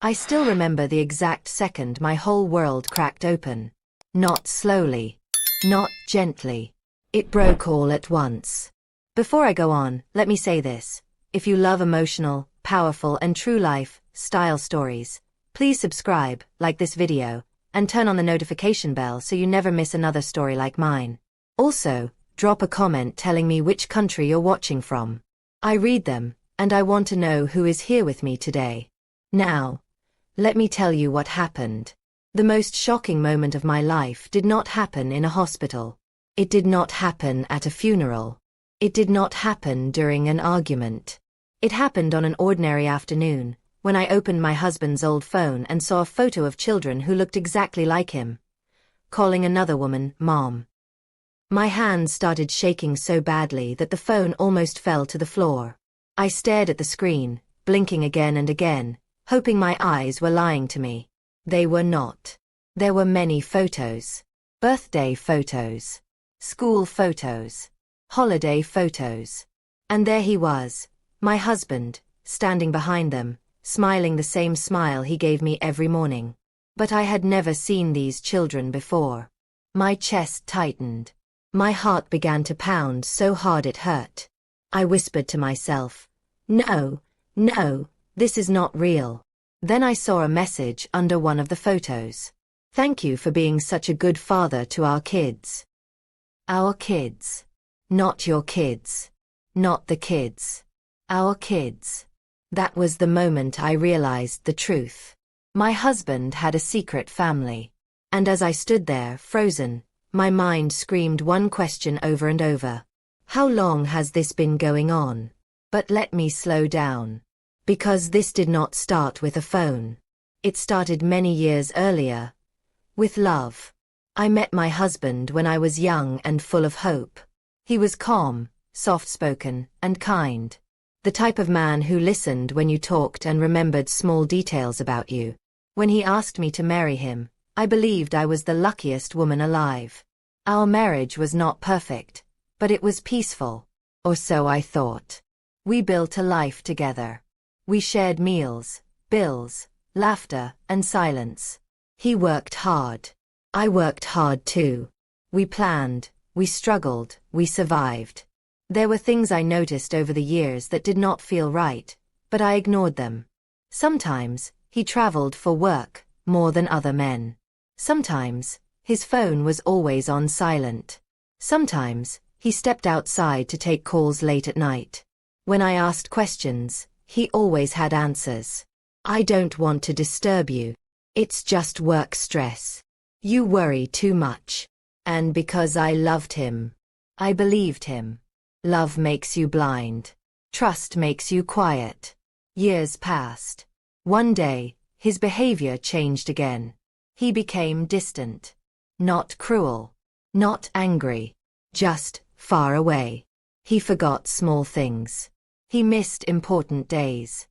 I still remember the exact second my whole world cracked open. Not slowly. Not gently. It broke all at once. Before I go on, let me say this. If you love emotional, powerful and true life style stories, please subscribe, like this video, and turn on the notification bell so you never miss another story like mine. Also, drop a comment telling me which country you're watching from. I read them, and I want to know who is here with me today. Now, let me tell you what happened. The most shocking moment of my life did not happen in a hospital. It did not happen at a funeral. It did not happen during an argument. It happened on an ordinary afternoon, when I opened my husband's old phone and saw a photo of children who looked exactly like him, calling another woman Mom. My hands started shaking so badly that the phone almost fell to the floor. I stared at the screen, blinking again and again, hoping my eyes were lying to me. They were not. There were many photos. Birthday photos. School photos. Holiday photos. And there he was, my husband, standing behind them, smiling the same smile he gave me every morning. But I had never seen these children before. My chest tightened. My heart began to pound so hard it hurt. I whispered to myself, "No, no, this is not real." Then I saw a message under one of the photos. "Thank you for being such a good father to our kids." Our kids. Not your kids. Not the kids. Our kids. That was the moment I realized the truth. My husband had a secret family. And as I stood there, frozen, my mind screamed one question over and over. How long has this been going on? But let me slow down. Because this did not start with a phone. It started many years earlier. With love. I met my husband when I was young and full of hope. He was calm, soft-spoken, and kind. The type of man who listened when you talked and remembered small details about you. When he asked me to marry him, I believed I was the luckiest woman alive. Our marriage was not perfect, but it was peaceful. Or so I thought. We built a life together. We shared meals, bills, laughter, and silence. He worked hard. I worked hard too. We planned, we struggled, we survived. There were things I noticed over the years that did not feel right, but I ignored them. Sometimes, he traveled for work, more than other men. Sometimes, his phone was always on silent. Sometimes, he stepped outside to take calls late at night. When I asked questions, he always had answers. "I don't want to disturb you. It's just work stress. You worry too much." And because I loved him, I believed him. Love makes you blind. Trust makes you quiet. Years passed. One day, his behavior changed again. He became distant. Not cruel. Not angry. Just far away. He forgot small things. He missed important days.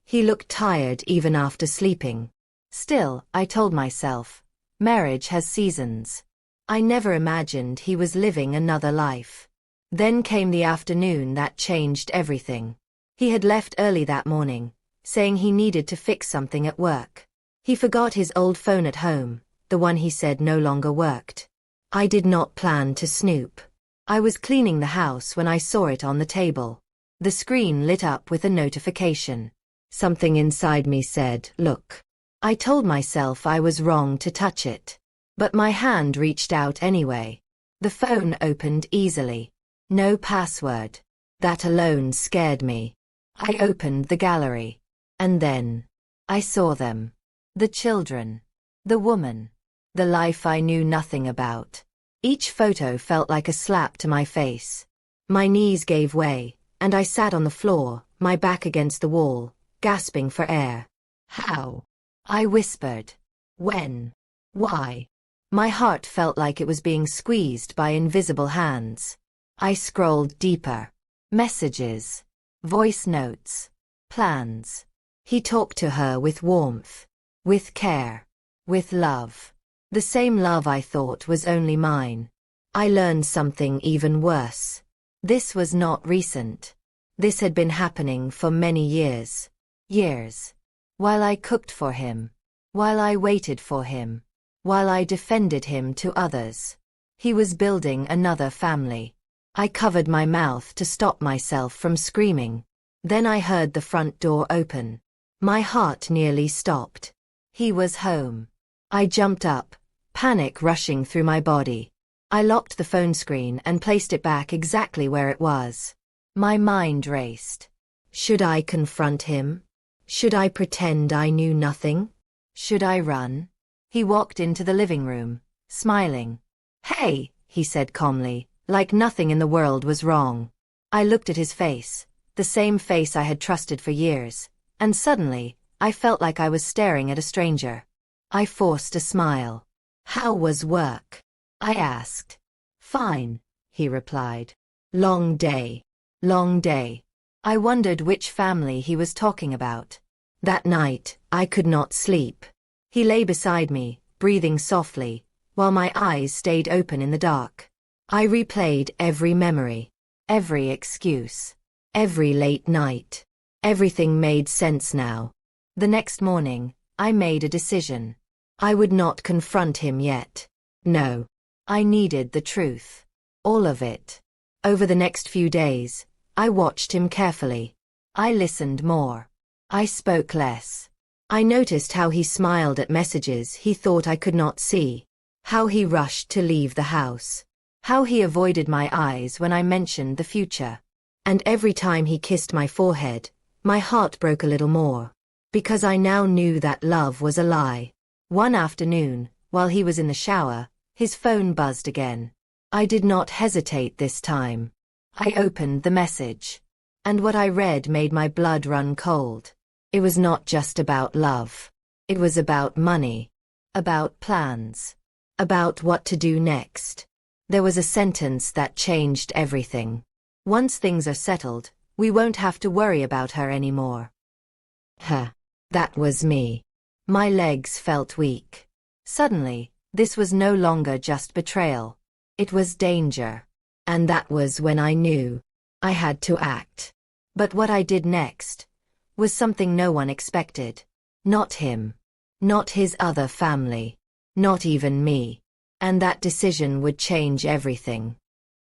He looked tired even after sleeping. Still, I told myself, marriage has seasons. I never imagined he was living another life. Then came the afternoon that changed everything. He had left early that morning, saying he needed to fix something at work. He forgot his old phone at home, the one he said no longer worked. I did not plan to snoop. I was cleaning the house when I saw it on the table. The screen lit up with a notification. Something inside me said, "Look." I told myself I was wrong to touch it. But my hand reached out anyway. The phone opened easily. No password. That alone scared me. I opened the gallery. And then, I saw them. The children. The woman. The life I knew nothing about. Each photo felt like a slap to my face. My knees gave way, and I sat on the floor, my back against the wall, gasping for air. "How?" I whispered. "When? Why?" My heart felt like it was being squeezed by invisible hands. I scrolled deeper. Messages. Voice notes. Plans. He talked to her with warmth. With care. With love. The same love I thought was only mine. I learned something even worse. This was not recent. This had been happening for many years. Years. while I cooked for him, while I waited for him, while I defended him to others. He was building another family. I covered my mouth to stop myself from screaming. Then I heard the front door open. My heart nearly stopped. He was home. I jumped up, panic rushing through my body. I locked the phone screen and placed it back exactly where it was. My mind raced. Should I confront him? Should I pretend I knew nothing? Should I run? He walked into the living room, smiling. "Hey," he said calmly, like nothing in the world was wrong. I looked at his face, the same face I had trusted for years, and suddenly, I felt like I was staring at a stranger. I forced a smile. "How was work?" I asked. "Fine," he replied. "Long day. Long day." I wondered which family he was talking about. That night, I could not sleep. He lay beside me, breathing softly, while my eyes stayed open in the dark. I replayed every memory, every excuse, every late night. Everything made sense now. The next morning, I made a decision. I would not confront him yet. No. I needed the truth. All of it. Over the next few days, I watched him carefully. I listened more. I spoke less. I noticed how he smiled at messages he thought I could not see. How he rushed to leave the house. How he avoided my eyes when I mentioned the future. And every time he kissed my forehead, my heart broke a little more. Because I now knew that love was a lie. One afternoon, while he was in the shower, his phone buzzed again. I did not hesitate this time. I opened the message. And what I read made my blood run cold. It was not just about love. It was about money. About plans. About what to do next. There was a sentence that changed everything. "Once things are settled, we won't have to worry about her anymore." Huh. That was me. My legs felt weak. Suddenly, this was no longer just betrayal. It was danger. And that was when I knew I had to act. But what I did next was something no one expected. Not him. Not his other family. Not even me. And that decision would change everything.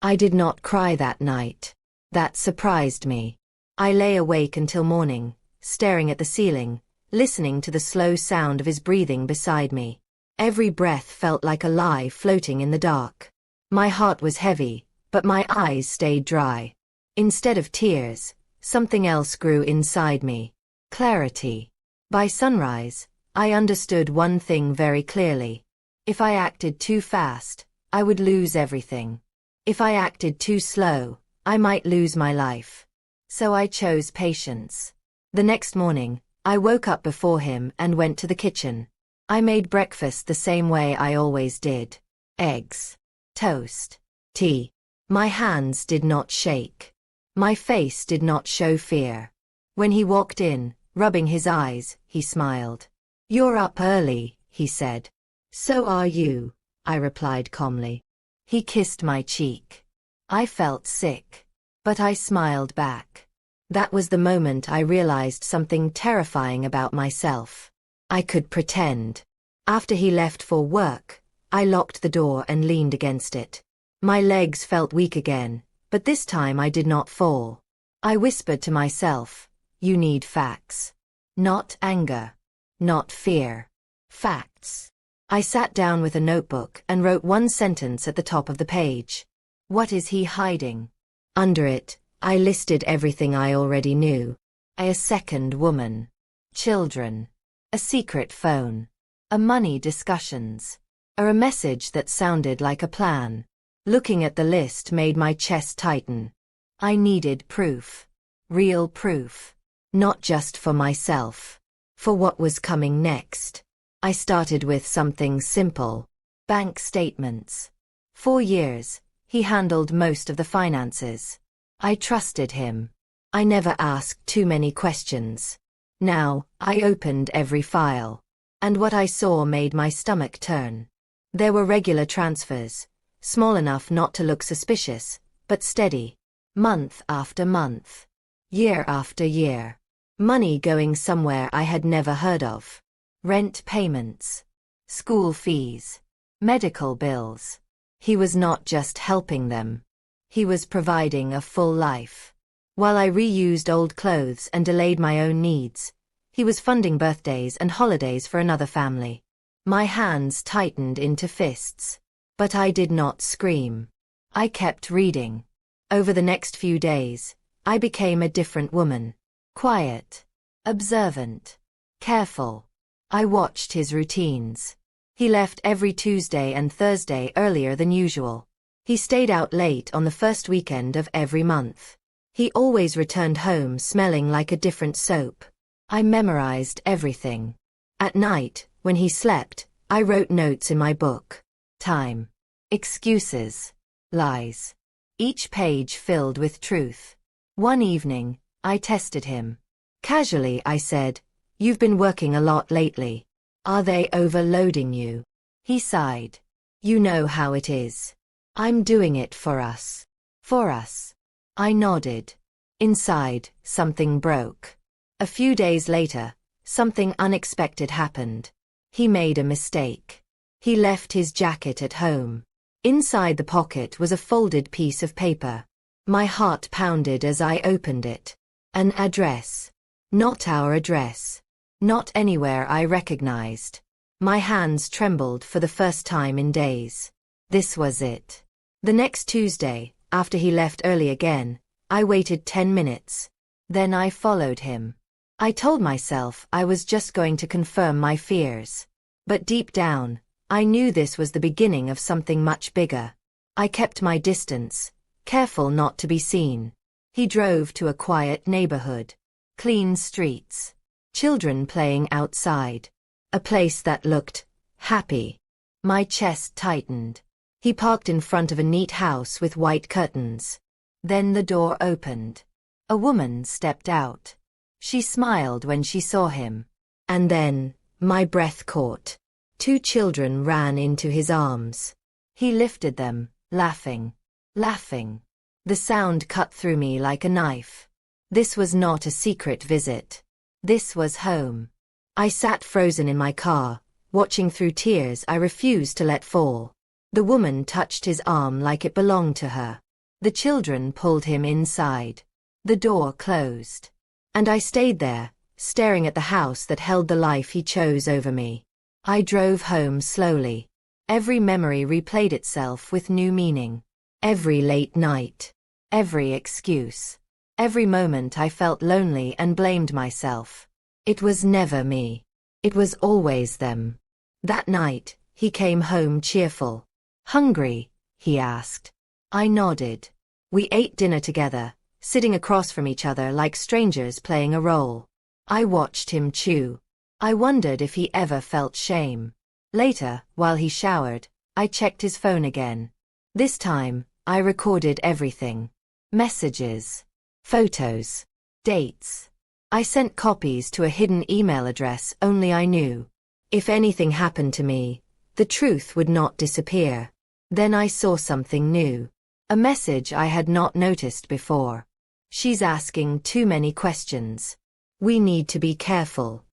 I did not cry that night. That surprised me. I lay awake until morning, staring at the ceiling, listening to the slow sound of his breathing beside me. Every breath felt like a lie floating in the dark. My heart was heavy, but my eyes stayed dry. Instead of tears, something else grew inside me. Clarity. By sunrise, I understood one thing very clearly. If I acted too fast, I would lose everything. If I acted too slow, I might lose my life. So I chose patience. The next morning, I woke up before him and went to the kitchen. I made breakfast the same way I always did. Eggs. Toast. Tea. My hands did not shake. My face did not show fear. When he walked in, rubbing his eyes, he smiled. "You're up early," he said. "So are you," I replied calmly. He kissed my cheek. I felt sick. But I smiled back. That was the moment I realized something terrifying about myself. I could pretend. After he left for work, I locked the door and leaned against it. My legs felt weak again, but this time I did not fall. I whispered to myself, "You need facts. Not anger. Not fear. Facts." I sat down with a notebook and wrote one sentence at the top of the page. What is he hiding? Under it, I listed everything I already knew. A second woman. Children. A secret phone. A money discussions. Or a message that sounded like a plan. Looking at the list made my chest tighten. I needed proof. Real proof. Not just for myself. For what was coming next. I started with something simple. Bank statements. 4 years, he handled most of the finances. I trusted him. I never asked too many questions. Now, I opened every file. And what I saw made my stomach turn. There were regular transfers, small enough not to look suspicious, but steady. Month after month. Year after year. Money going somewhere I had never heard of. Rent payments. School fees. Medical bills. He was not just helping them. He was providing a full life. While I reused old clothes and delayed my own needs, he was funding birthdays and holidays for another family. My hands tightened into fists. But I did not scream. I kept reading. Over the next few days, I became a different woman. Quiet. Observant. Careful. I watched his routines. He left every Tuesday and Thursday earlier than usual. He stayed out late on the first weekend of every month. He always returned home smelling like a different soap. I memorized everything. At night, when he slept, I wrote notes in my book. Time. Excuses. Lies. Each page filled with truth. One evening, I tested him. Casually, I said, "You've been working a lot lately. Are they overloading you?" He sighed. "You know how it is. I'm doing it for us." For us. I nodded. Inside, something broke. A few days later, something unexpected happened. He made a mistake. He left his jacket at home. Inside the pocket was a folded piece of paper. My heart pounded as I opened it. An address. Not our address. Not anywhere I recognized. My hands trembled for the first time in days. This was it. The next Tuesday, after he left early again, I waited 10 minutes. Then I followed him. I told myself I was just going to confirm my fears. But deep down, I knew this was the beginning of something much bigger. I kept my distance, careful not to be seen. He drove to a quiet neighborhood. Clean streets. Children playing outside. A place that looked happy. My chest tightened. He parked in front of a neat house with white curtains. Then the door opened. A woman stepped out. She smiled when she saw him. And then, my breath caught. 2 children ran into his arms. He lifted them, laughing. Laughing. The sound cut through me like a knife. This was not a secret visit. This was home. I sat frozen in my car, watching through tears I refused to let fall. The woman touched his arm like it belonged to her. The children pulled him inside. The door closed. And I stayed there, staring at the house that held the life he chose over me. I drove home slowly. Every memory replayed itself with new meaning. Every late night. Every excuse. Every moment I felt lonely and blamed myself. It was never me. It was always them. That night, he came home cheerful. "Hungry?" he asked. I nodded. We ate dinner together, sitting across from each other like strangers playing a role. I watched him chew. I wondered if he ever felt shame. Later, while he showered, I checked his phone again. This time, I recorded everything. Messages. Photos. Dates. I sent copies to a hidden email address only I knew. If anything happened to me, the truth would not disappear. Then I saw something new. A message I had not noticed before. "She's asking too many questions. We need to be careful."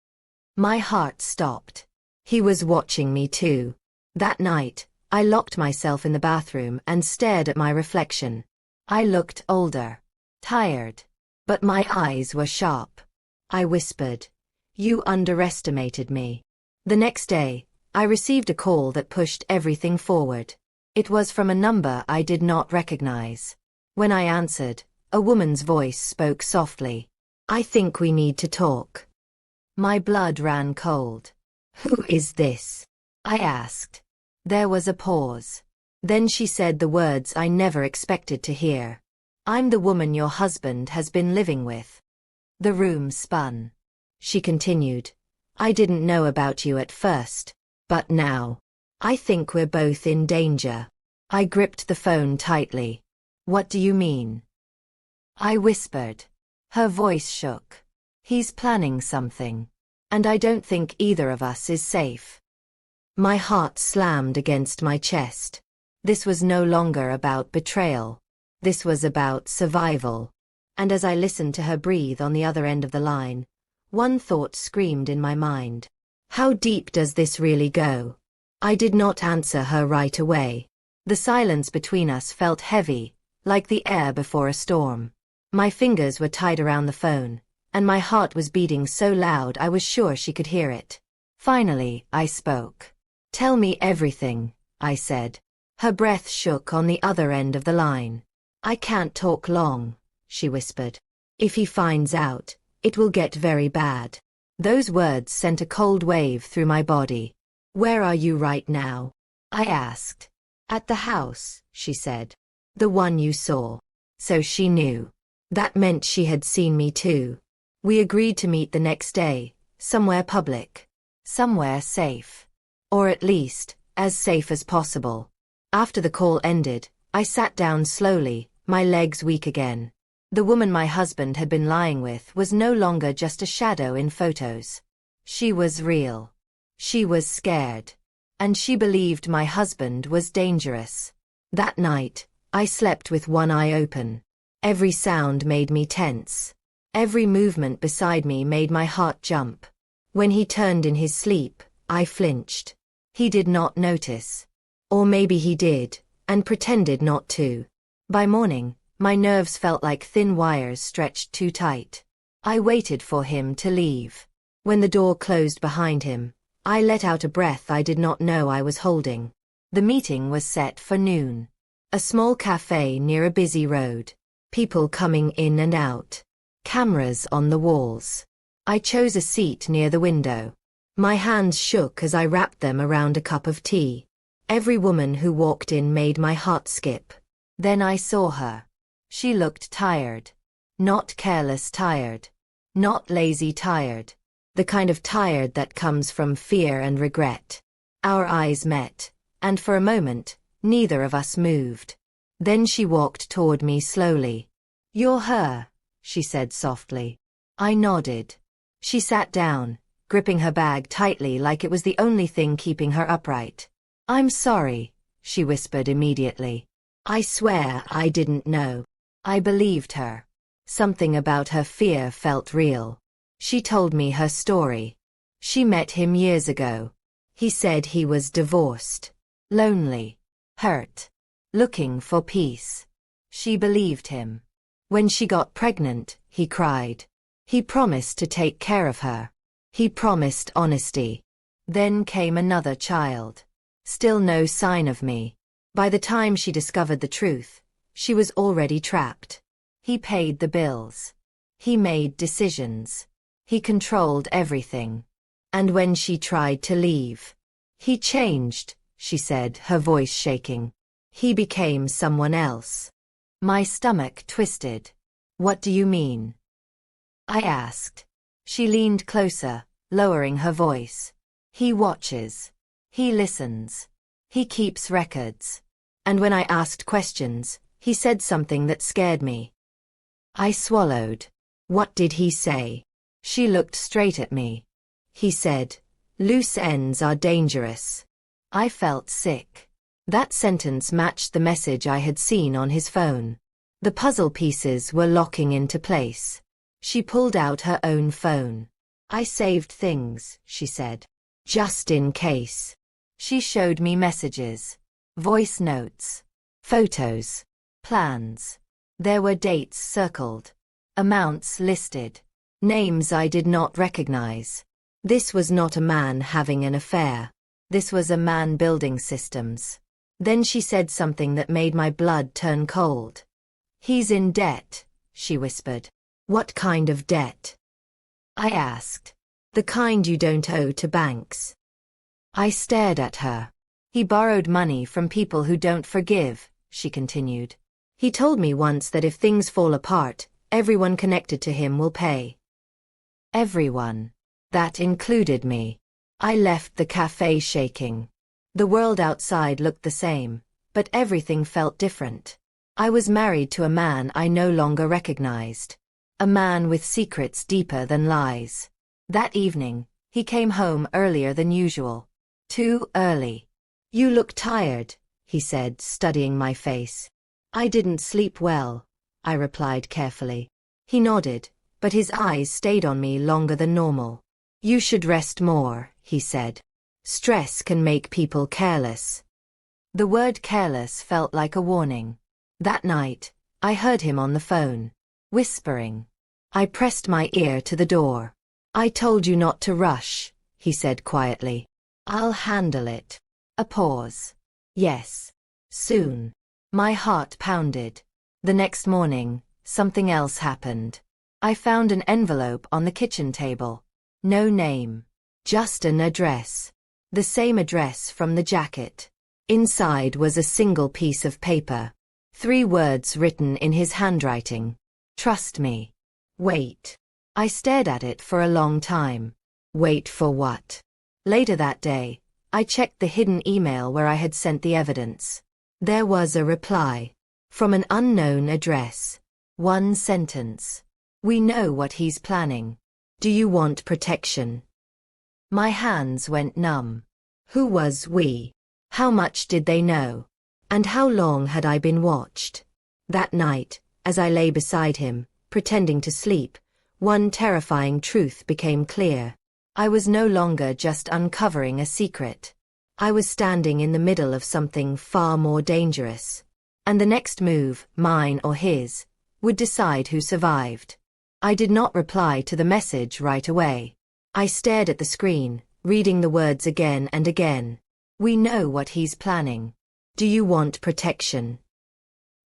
My heart stopped. He was watching me too. That night, I locked myself in the bathroom and stared at my reflection. I looked older. Tired. But my eyes were sharp. I whispered, "You underestimated me." The next day, I received a call that pushed everything forward. It was from a number I did not recognize. When I answered, a woman's voice spoke softly. "I think we need to talk." My blood ran cold. "Who is this?" I asked. There was a pause. Then she said the words I never expected to hear. "I'm the woman your husband has been living with." The room spun. She continued, "I didn't know about you at first, but now, I think we're both in danger." I gripped the phone tightly. "What do you mean?" I whispered. Her voice shook. "He's planning something. And I don't think either of us is safe." My heart slammed against my chest. This was no longer about betrayal. This was about survival. And as I listened to her breathe on the other end of the line, One thought screamed in my mind. How deep does this really go? I did not answer her right away. The silence between us felt heavy, like the air before a storm. My fingers were tied around the phone, and my heart was beating so loud I was sure she could hear it. Finally, I spoke. Tell me everything, I said. Her breath shook on the other end of the line. I can't talk long, she whispered. If he finds out, it will get very bad. Those words sent a cold wave through my body. Where are you right now? I asked. At the house, she said. The one you saw. So she knew. That meant she had seen me too. We agreed to meet the next day, somewhere public. Somewhere safe. Or at least, as safe as possible. After the call ended, I sat down slowly, my legs weak again. The woman my husband had been lying with was no longer just a shadow in photos. She was real. She was scared. And she believed my husband was dangerous. That night, I slept with one eye open. Every sound made me tense. Every movement beside me made my heart jump. When he turned in his sleep, I flinched. He did not notice. Or maybe he did, and pretended not to. By morning, my nerves felt like thin wires stretched too tight. I waited for him to leave. When the door closed behind him, I let out a breath I did not know I was holding. The meeting was set for noon. A small cafe near a busy road. People coming in and out. Cameras on the walls. I chose a seat near the window. My hands shook as I wrapped them around a cup of tea. Every woman who walked in made my heart skip. Then I saw her. She looked tired. Not careless tired. Not lazy tired. The kind of tired that comes from fear and regret. Our eyes met, and for a moment, neither of us moved. Then she walked toward me slowly. You're her, she said softly. I nodded. She sat down, gripping her bag tightly like it was the only thing keeping her upright. I'm sorry, she whispered immediately. I swear I didn't know. I believed her. Something about her fear felt real. She told me her story. She met him years ago. He said he was divorced, lonely, hurt, looking for peace. She believed him. When she got pregnant, he cried. He promised to take care of her. He promised honesty. Then came another child. Still no sign of me. By the time she discovered the truth, she was already trapped. He paid the bills. He made decisions. He controlled everything. And when she tried to leave, he changed, she said, her voice shaking. He became someone else. My stomach twisted. What do you mean? I asked. She leaned closer, lowering her voice. He watches. He listens. He keeps records. And when I asked questions, he said something that scared me. I swallowed. What did he say? She looked straight at me. He said, loose ends are dangerous. I felt sick. That sentence matched the message I had seen on his phone. The puzzle pieces were locking into place. She pulled out her own phone. I saved things, she said. Just in case. She showed me messages. Voice notes. Photos. Plans. There were dates circled. Amounts listed. Names I did not recognize. This was not a man having an affair. This was a man building systems. Then she said something that made my blood turn cold. He's in debt, she whispered. What kind of debt? I asked. The kind you don't owe to banks. I stared at her. He borrowed money from people who don't forgive, she continued. He told me once that if things fall apart, everyone connected to him will pay. Everyone. That included me. I left the cafe shaking. The world outside looked the same, but everything felt different. I was married to a man I no longer recognized. A man with secrets deeper than lies. That evening, he came home earlier than usual. Too early. You look tired, he said, studying my face. I didn't sleep well, I replied carefully. He nodded, but his eyes stayed on me longer than normal. "You should rest more," he said. "Stress can make people careless." The word careless felt like a warning. That night, I heard him on the phone, whispering. I pressed my ear to the door. "I told you not to rush," he said quietly. "I'll handle it." A pause. "Yes. Soon." My heart pounded. The next morning, something else happened. I found an envelope on the kitchen table. No name. Just an address. The same address from the jacket. Inside was a single piece of paper. 3 words written in his handwriting. "Trust me. Wait." I stared at it for a long time. Wait for what? Later that day, I checked the hidden email where I had sent the evidence. There was a reply. From an unknown address. 1 sentence. "We know what he's planning. Do you want protection?" My hands went numb. Who was we? How much did they know? And how long had I been watched? That night, as I lay beside him, pretending to sleep, one terrifying truth became clear. I was no longer just uncovering a secret. I was standing in the middle of something far more dangerous. And the next move, mine or his, would decide who survived. I did not reply to the message right away. I stared at the screen, reading the words again and again. "We know what he's planning. Do you want protection?"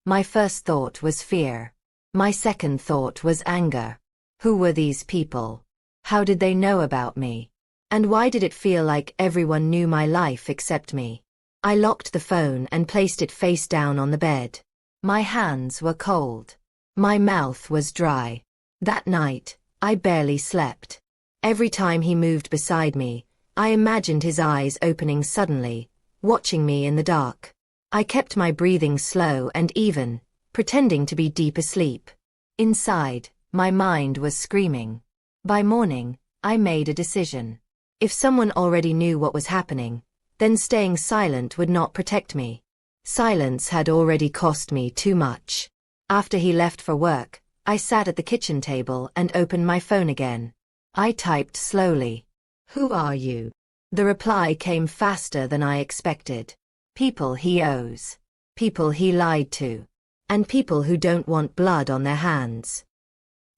My first thought was fear. My second thought was anger. Who were these people? How did they know about me? And why did it feel like everyone knew my life except me? I locked the phone and placed it face down on the bed. My hands were cold. My mouth was dry. That night, I barely slept. Every time he moved beside me, I imagined his eyes opening suddenly, watching me in the dark. I kept my breathing slow and even, pretending to be deep asleep. Inside, my mind was screaming. By morning, I made a decision. If someone already knew what was happening, then staying silent would not protect me. Silence had already cost me too much. After he left for work, I sat at the kitchen table and opened my phone again. I typed slowly. "Who are you?" The reply came faster than I expected. People he owes. People he lied to. And people who don't want blood on their hands.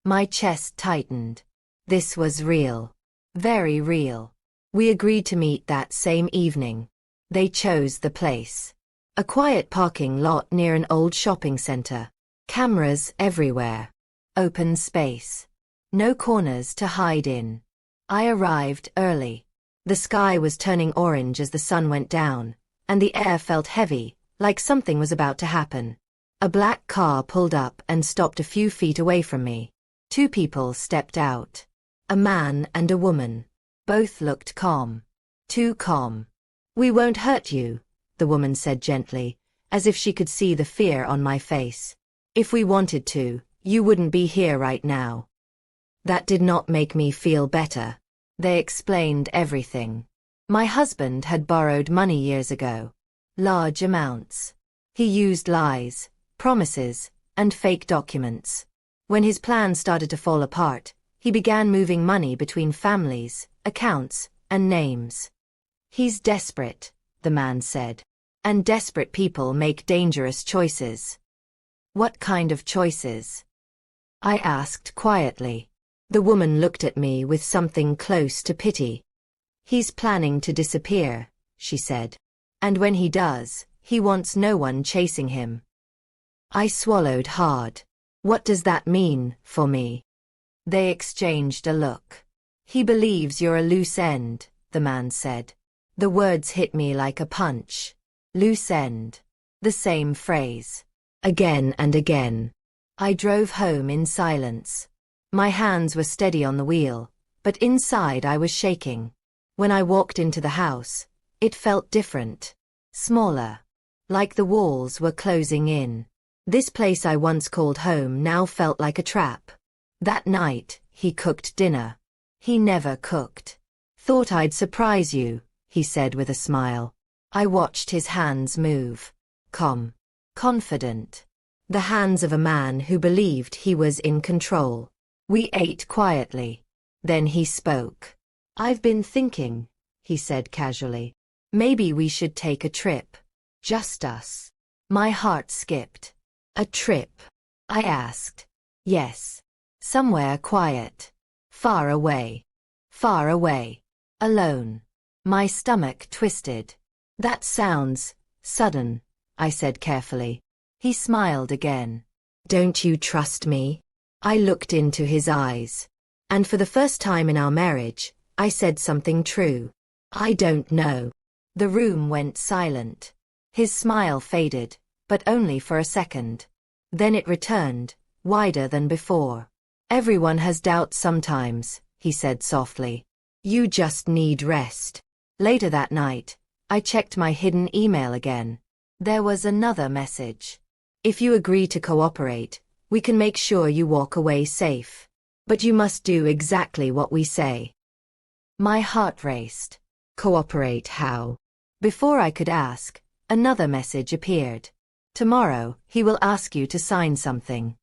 My chest tightened. This was real. Very real. We agreed to meet that same evening. They chose the place. A quiet parking lot near an old shopping center. Cameras everywhere. Open space. No corners to hide in. I arrived early. The sky was turning orange as the sun went down, and the air felt heavy, like something was about to happen. A black car pulled up and stopped a few feet away from me. 2 people stepped out. A man and a woman. Both looked calm. Too calm. "We won't hurt you," the woman said gently, as if she could see the fear on my face. "If we wanted to, you wouldn't be here right now." That did not make me feel better. They explained everything. My husband had borrowed money years ago. Large amounts. He used lies, promises, and fake documents. When his plan started to fall apart, he began moving money between families, accounts, and names. "He's desperate," the man said. "And desperate people make dangerous choices." "What kind of choices?" I asked quietly. The woman looked at me with something close to pity. "He's planning to disappear," she said. "And when he does, he wants no one chasing him." I swallowed hard. What does that mean for me? They exchanged a look. "He believes you're a loose end," the man said. The words hit me like a punch. Loose end. The same phrase. Again and again. I drove home in silence. My hands were steady on the wheel, but inside I was shaking. When I walked into the house, it felt different. Smaller. Like the walls were closing in. This place I once called home now felt like a trap. That night, he cooked dinner. He never cooked. "Thought I'd surprise you," he said with a smile. I watched his hands move. Calm. Confident. The hands of a man who believed he was in control. We ate quietly. Then he spoke. "I've been thinking," he said casually. "Maybe we should take a trip. Just us." My heart skipped. "A trip?" I asked. "Yes. Somewhere quiet. Far away. Far away. Alone." My stomach twisted. "That sounds sudden," I said carefully. He smiled again. "Don't you trust me?" I looked into his eyes. And for the first time in our marriage, I said something true. "I don't know." The room went silent. His smile faded, but only for a second. Then it returned, wider than before. "Everyone has doubts sometimes," he said softly. "You just need rest." Later that night, I checked my hidden email again. There was another message. "If you agree to cooperate, we can make sure you walk away safe. But you must do exactly what we say." My heart raced. Cooperate how? Before I could ask, another message appeared. "Tomorrow, he will ask you to sign something."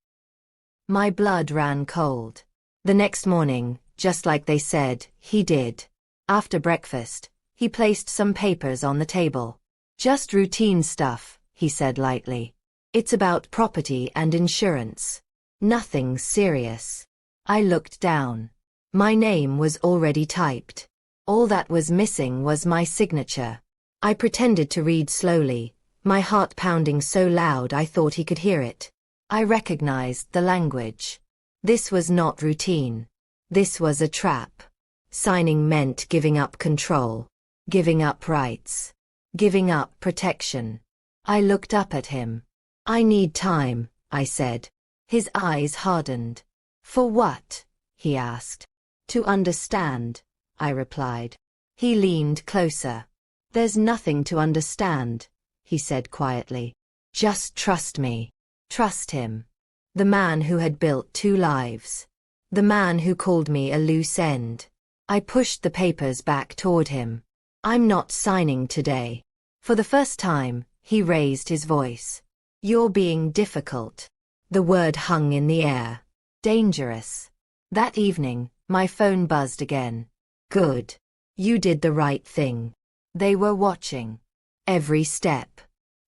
My blood ran cold. The next morning, just like they said, he did. After breakfast, he placed some papers on the table. "Just routine stuff," he said lightly. "It's about property and insurance. Nothing serious." I looked down. My name was already typed. All that was missing was my signature. I pretended to read slowly, my heart pounding so loud I thought he could hear it. I recognized the language. This was not routine. This was a trap. Signing meant giving up control, giving up rights, giving up protection. I looked up at him. "I need time," I said. His eyes hardened. "For what?" he asked. "To understand," I replied. He leaned closer. "There's nothing to understand," he said quietly. "Just trust me." Trust him. The man who had built 2 lives. The man who called me a loose end. I pushed the papers back toward him. "I'm not signing today." For the first time, he raised his voice. "You're being difficult." The word hung in the air. Dangerous. That evening, my phone buzzed again. "Good. You did the right thing." They were watching. Every step.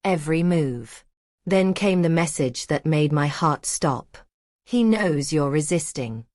Every move. Then came the message that made my heart stop. "He knows you're resisting.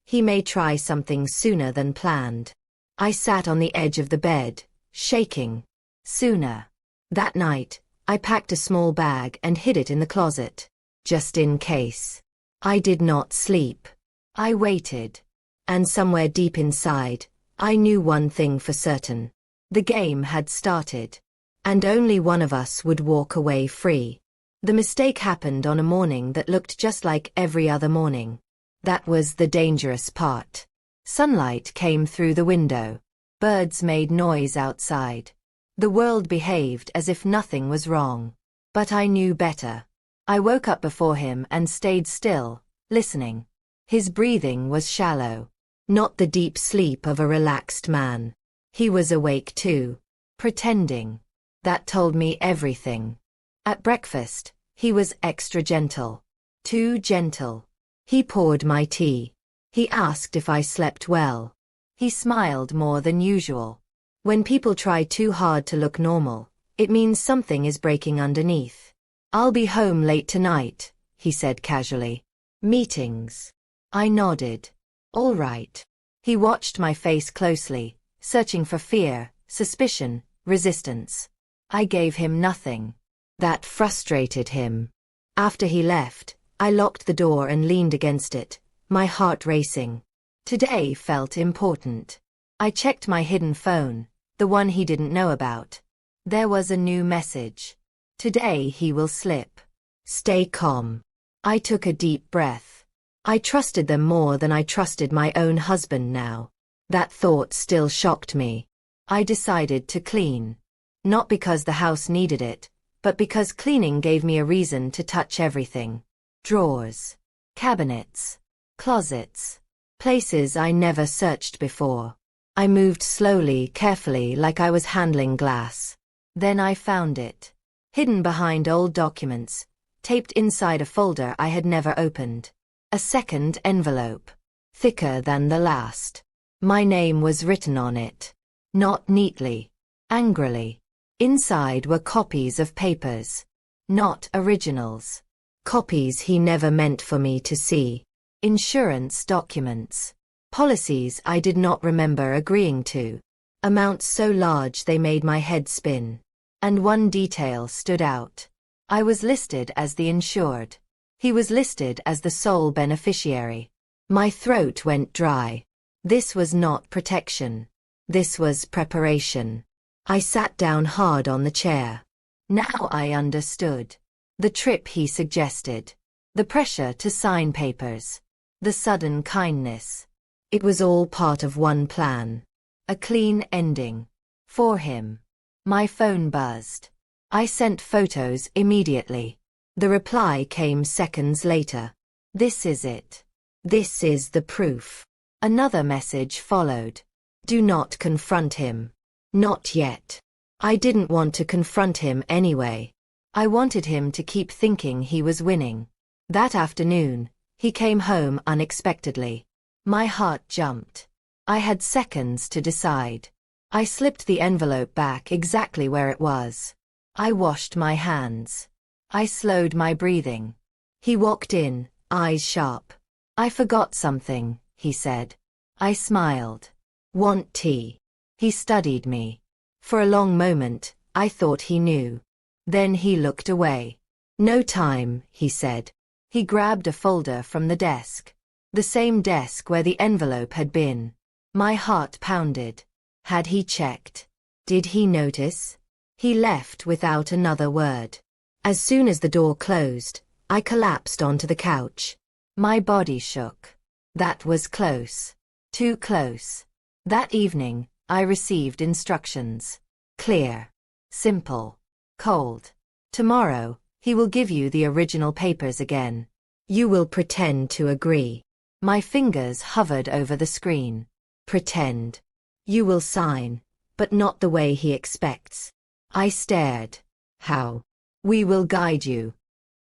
He may try something sooner than planned." I sat on the edge of the bed, shaking. Sooner. That night, I packed a small bag and hid it in the closet. Just in case. I did not sleep. I waited. And somewhere deep inside, I knew one thing for certain. The game had started. And only one of us would walk away free. The mistake happened on a morning that looked just like every other morning. That was the dangerous part. Sunlight came through the window. Birds made noise outside. The world behaved as if nothing was wrong. But I knew better. I woke up before him and stayed still, listening. His breathing was shallow. Not the deep sleep of a relaxed man. He was awake too. Pretending. That told me everything. At breakfast, he was extra gentle. Too gentle. He poured my tea. He asked if I slept well. He smiled more than usual. When people try too hard to look normal, it means something is breaking underneath. "I'll be home late tonight," he said casually. "Meetings?" I nodded. "All right." He watched my face closely, searching for fear, suspicion, resistance. I gave him nothing. That frustrated him. After he left, I locked the door and leaned against it, my heart racing. Today felt important. I checked my hidden phone, the one he didn't know about. There was a new message. "Today he will slip. Stay calm." I took a deep breath. I trusted them more than I trusted my own husband now. That thought still shocked me. I decided to clean. Not because the house needed it, but because cleaning gave me a reason to touch everything. Drawers. Cabinets. Closets. Places I never searched before. I moved slowly, carefully, like I was handling glass. Then I found it. Hidden behind old documents, taped inside a folder I had never opened. A second envelope. thicker than the last. My name was written on it. Not neatly. Angrily. Inside were copies of papers. Not originals. Copies he never meant for me to see. Insurance documents. Policies I did not remember agreeing to. Amounts so large they made my head spin. And one detail stood out. I was listed as the insured. He was listed as the sole beneficiary. My throat went dry. This was not protection. This was preparation. I sat down hard on the chair. Now I understood. The trip he suggested. The pressure to sign papers. The sudden kindness. It was all part of one plan. A clean ending. For him. My phone buzzed. I sent photos immediately. The reply came seconds later. This is it. This is the proof. Another message followed. Do not confront him. Not yet. I didn't want to confront him anyway. I wanted him to keep thinking he was winning. That afternoon, he came home unexpectedly. My heart jumped. I had seconds to decide. I slipped the envelope back exactly where it was. I washed my hands. I slowed my breathing. He walked in, eyes sharp. I forgot something, he said. I smiled. Want tea? He studied me. For a long moment, I thought he knew. Then he looked away. No time, he said. He grabbed a folder from the desk. The same desk where the envelope had been. My heart pounded. Had he checked? Did he notice? He left without another word. As soon as the door closed, I collapsed onto the couch. My body shook. That was close. Too close. That evening, I received instructions. Clear. Simple. Cold. Tomorrow, he will give you the original papers again. You will pretend to agree. My fingers hovered over the screen. Pretend. You will sign, but not the way he expects. I stared. How? We will guide you.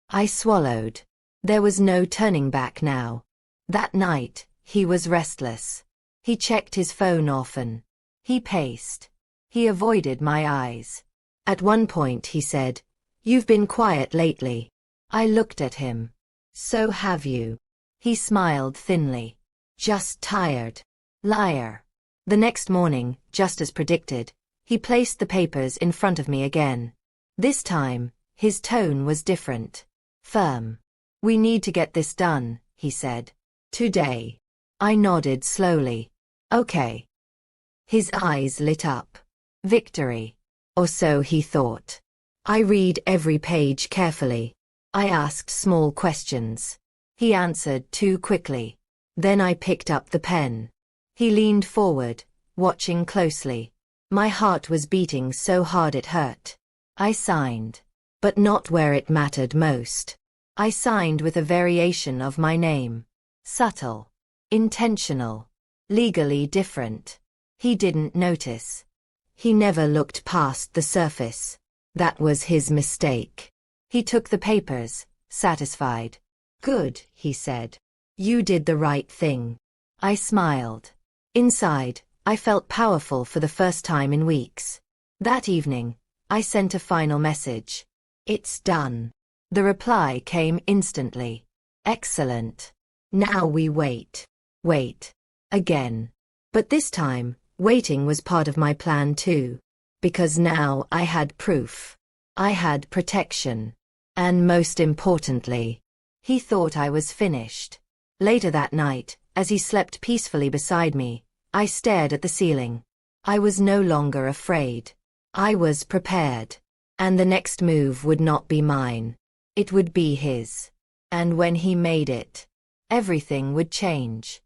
I swallowed. There was no turning back now. That night, he was restless. He checked his phone often. He paced. He avoided my eyes. At one point he said, "You've been quiet lately." I looked at him. So have you. He smiled thinly. Just tired. Liar. The next morning, just as predicted, he placed the papers in front of me again. This time, his tone was different. Firm. We need to get this done, he said. Today. I nodded slowly. Okay. His eyes lit up. Victory. Or so he thought. I read every page carefully. I asked small questions. He answered too quickly. Then I picked up the pen. He leaned forward, watching closely. My heart was beating so hard it hurt. I signed. But not where it mattered most. I signed with a variation of my name. Subtle. Intentional. Legally different. He didn't notice. He never looked past the surface. That was his mistake. He took the papers, satisfied. Good, he said. You did the right thing. I smiled. Inside, I felt powerful for the first time in weeks. That evening, I sent a final message. It's done. The reply came instantly. Excellent. Now we wait. Wait. Again. But this time, waiting was part of my plan too. Because now I had proof. I had protection. And most importantly, he thought I was finished. Later that night, as he slept peacefully beside me, I stared at the ceiling. I was no longer afraid. I was prepared. And the next move would not be mine. It would be his. And when he made it, everything would change.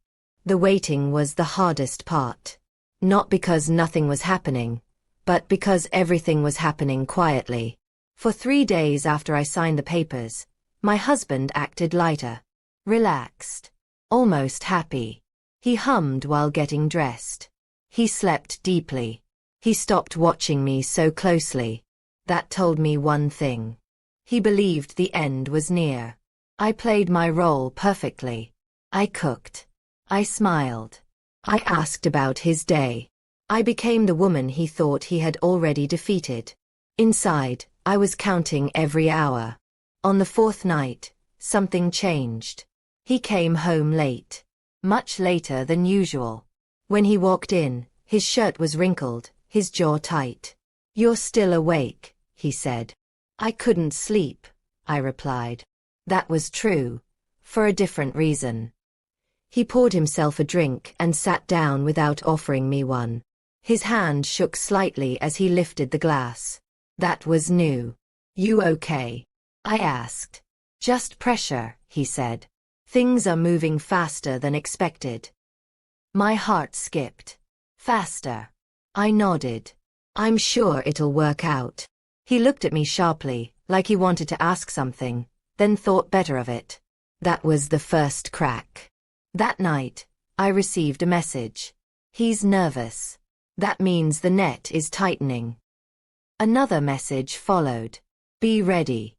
The waiting was the hardest part. Not because nothing was happening, but because everything was happening quietly. For 3 days after I signed the papers, my husband acted lighter. Relaxed. Almost happy. He hummed while getting dressed. He slept deeply. He stopped watching me so closely. That told me one thing. He believed the end was near. I played my role perfectly. I cooked. I smiled. I asked about his day. I became the woman he thought he had already defeated. Inside, I was counting every hour. On the fourth night, something changed. He came home late. Much later than usual. When he walked in, his shirt was wrinkled, his jaw tight. "You're still awake," he said. "I couldn't sleep," I replied. That was true. For a different reason. He poured himself a drink and sat down without offering me one. His hand shook slightly as he lifted the glass. That was new. "You okay?" I asked. "Just pressure," he said. "Things are moving faster than expected." My heart skipped. Faster. I nodded. "I'm sure it'll work out." He looked at me sharply, like he wanted to ask something, then thought better of it. That was the first crack. That night, I received a message. "He's nervous. That means the net is tightening." Another message followed. "Be ready.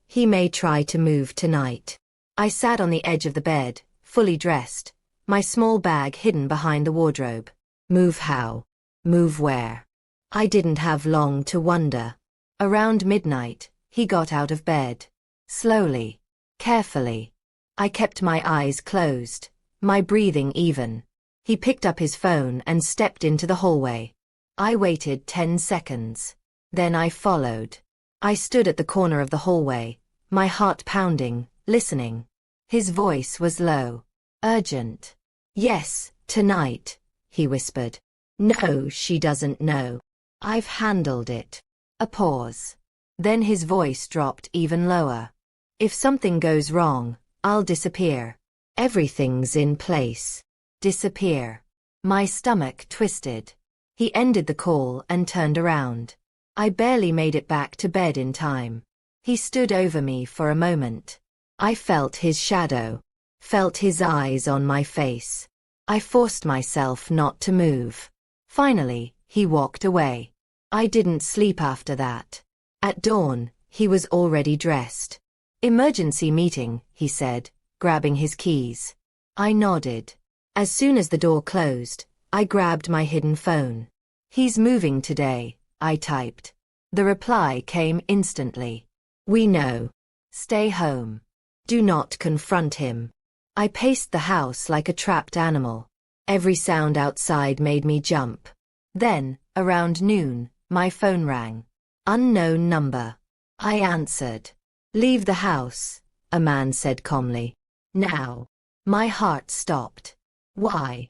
He may try to move tonight." I sat on the edge of the bed, fully dressed, my small bag hidden behind the wardrobe. Move how? Move where? I didn't have long to wonder. Around midnight, he got out of bed. Slowly. Carefully. I kept my eyes closed, my breathing even. He picked up his phone and stepped into the hallway. I waited 10 seconds. Then I followed. I stood at the corner of the hallway, my heart pounding, listening. His voice was low. Urgent. "Yes, tonight," he whispered. "No, she doesn't know. I've handled it." A pause. Then his voice dropped even lower. "If something goes wrong, I'll disappear. Everything's in place." Disappear. My stomach twisted. He ended the call and turned around. I barely made it back to bed in time. He stood over me for a moment. I felt his shadow. Felt his eyes on my face. I forced myself not to move. Finally, he walked away. I didn't sleep after that. At dawn, he was already dressed. "Emergency meeting," he said, grabbing his keys. I nodded. As soon as the door closed, I grabbed my hidden phone. "He's moving today," I typed. The reply came instantly. "We know. Stay home. Do not confront him." I paced the house like a trapped animal. Every sound outside made me jump. Then, around noon, my phone rang. Unknown number. I answered. "Leave the house," a man said calmly. "Now." My heart stopped. "Why?"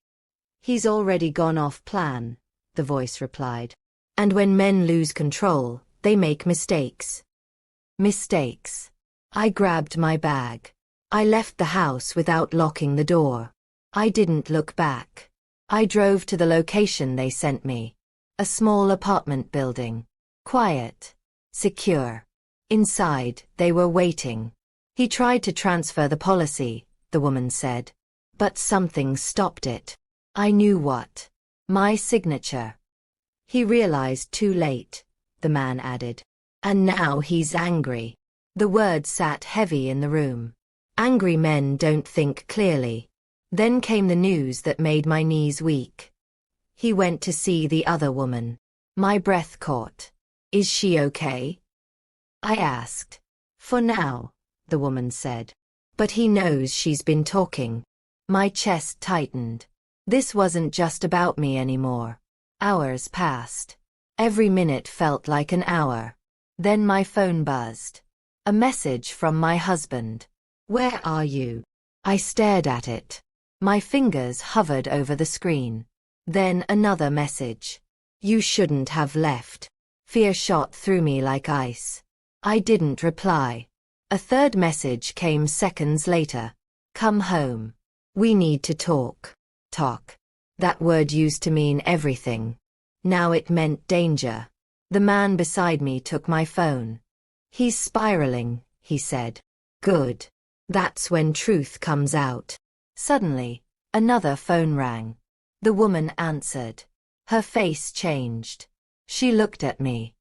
"He's already gone off plan," the voice replied. "And when men lose control, they make mistakes." Mistakes. I grabbed my bag. I left the house without locking the door. I didn't look back. I drove to the location they sent me. A small apartment building. Quiet. Secure. Inside, they were waiting. "He tried to transfer the policy," the woman said. "But something stopped it. I knew what. My signature." "He realized too late," the man added. "And now he's angry." The word sat heavy in the room. Angry men don't think clearly. Then came the news that made my knees weak. He went to see the other woman. My breath caught. "Is she okay?" I asked. "For now," the woman said. "But he knows she's been talking." My chest tightened. This wasn't just about me anymore. Hours passed. Every minute felt like an hour. Then my phone buzzed. A message from my husband. "Where are you?" I stared at it. My fingers hovered over the screen. Then another message. "You shouldn't have left." Fear shot through me like ice. I didn't reply. A third message came seconds later. "Come home. We need to talk." Talk. That word used to mean everything. Now it meant danger. The man beside me took my phone. "He's spiraling," he said. "Good. That's when truth comes out." Suddenly, another phone rang. The woman answered. Her face changed. She looked at me.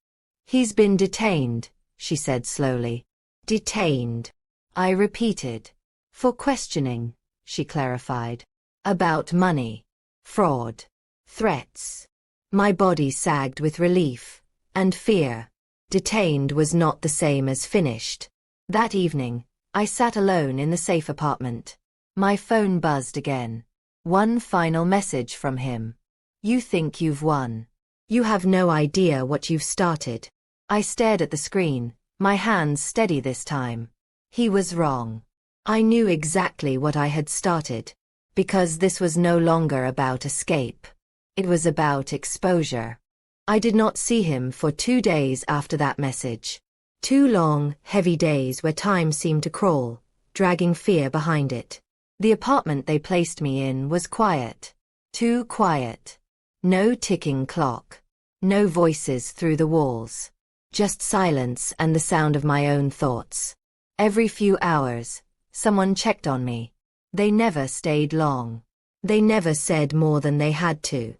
"He's been detained," she said slowly. "Detained," I repeated. "For questioning," she clarified. About money. Fraud. Threats. My body sagged with relief and fear. Detained was not the same as finished. That evening, I sat alone in the safe apartment. My phone buzzed again. One final message from him. You think you've won. You have no idea what you've started. I stared at the screen, my hands steady this time. He was wrong. I knew exactly what I had started. Because this was no longer about escape. It was about exposure. I did not see him for 2 days after that message. 2 long, heavy days where time seemed to crawl, dragging fear behind it. The apartment they placed me in was quiet. Too quiet. No ticking clock. No voices through the walls. Just silence and the sound of my own thoughts. Every few hours, someone checked on me. They never stayed long. They never said more than they had to.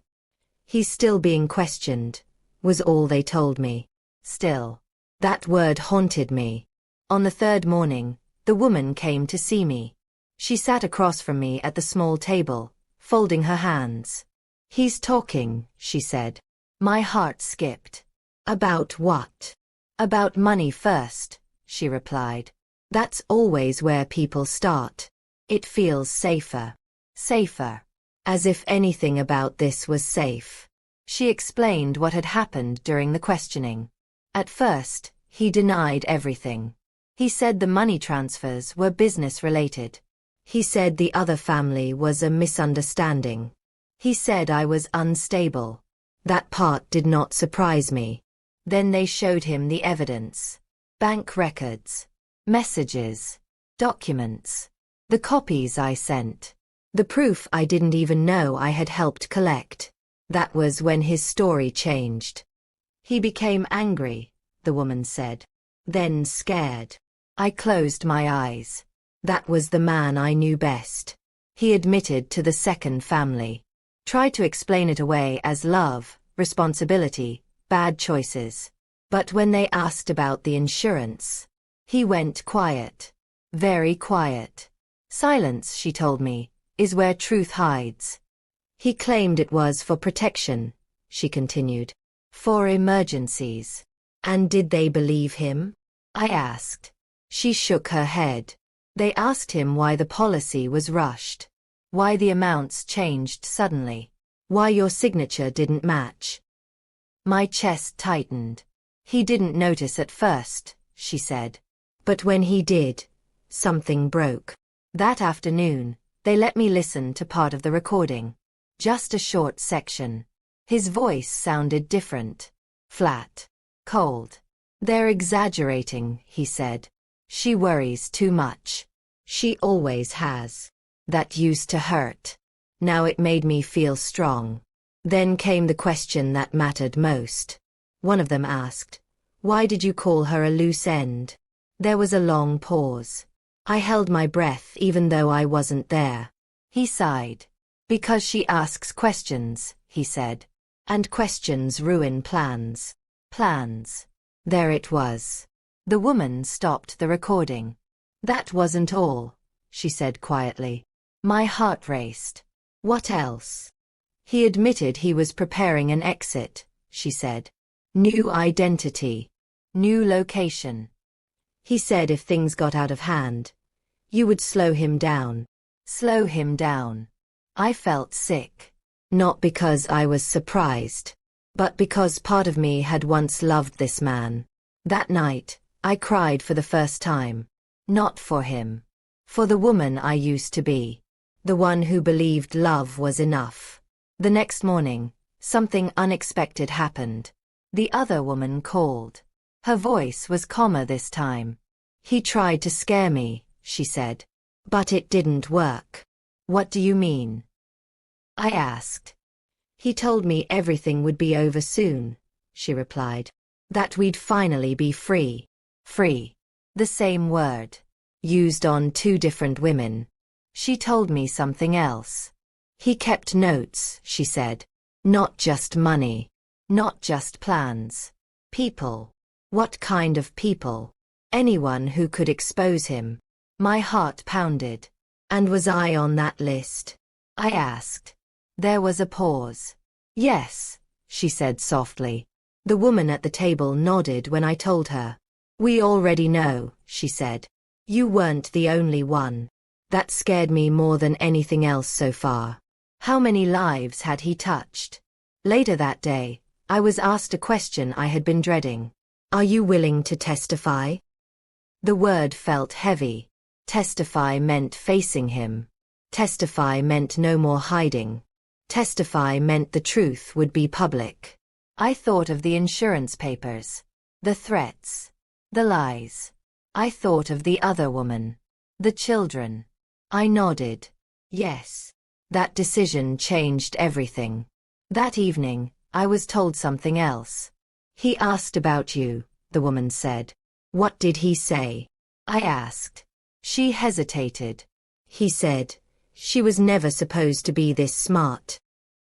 He's still being questioned, was all they told me. Still. That word haunted me. On the 3rd morning, the woman came to see me. She sat across from me at the small table, folding her hands. He's talking, she said. My heart skipped. About what? About money first, she replied. That's always where people start. It feels safer. Safer. As if anything about this was safe. She explained what had happened during the questioning. At first, he denied everything. He said the money transfers were business-related. He said the other family was a misunderstanding. He said I was unstable. That part did not surprise me. Then they showed him the evidence. Bank records. Messages. Documents. The copies I sent. The proof I didn't even know I had helped collect. That was when his story changed. He became angry, the woman said. Then scared. I closed my eyes. That was the man I knew best. He admitted to the second family. Tried to explain it away as love, responsibility, bad choices. But when they asked about the insurance, he went quiet. Very quiet. Silence, she told me, is where truth hides. He claimed it was for protection, she continued. For emergencies. And did they believe him? I asked. She shook her head. They asked him why the policy was rushed. Why the amounts changed suddenly. Why your signature didn't match. My chest tightened. He didn't notice at first, she said. But when he did, something broke. That afternoon, they let me listen to part of the recording. Just a short section. His voice sounded different. Flat. Cold. They're exaggerating, he said. She worries too much. She always has. That used to hurt. Now it made me feel strong. Then came the question that mattered most. One of them asked, why did you call her a loose end? There was a long pause. I held my breath even though I wasn't there. He sighed. Because she asks questions, he said. And questions ruin plans. Plans. There it was. The woman stopped the recording. That wasn't all, she said quietly. My heart raced. What else? He admitted he was preparing an exit, she said. New identity. New location. He said if things got out of hand, you would slow him down. Slow him down. I felt sick. Not because I was surprised, but because part of me had once loved this man. That night, I cried for the first time. Not for him. For the woman I used to be. The one who believed love was enough. The next morning, something unexpected happened. The other woman called. Her voice was calmer this time. He tried to scare me, she said. But it didn't work. What do you mean? I asked. He told me everything would be over soon, she replied. That we'd finally be free. Free. The same word. Used on 2 different women. She told me something else. He kept notes, she said. Not just money. Not just plans. People. What kind of people? Anyone who could expose him. My heart pounded. And was I on that list? I asked. There was a pause. Yes, she said softly. The woman at the table nodded when I told her. We already know, she said. You weren't the only one. That scared me more than anything else so far. How many lives had he touched? Later that day, I was asked a question I had been dreading. Are you willing to testify? The word felt heavy. Testify meant facing him. Testify meant no more hiding. Testify meant the truth would be public. I thought of the insurance papers, the threats, the lies. I thought of the other woman, the children. I nodded. Yes. That decision changed everything. That evening, I was told something else. He asked about you, the woman said. What did he say? I asked. She hesitated. He said, she was never supposed to be this smart.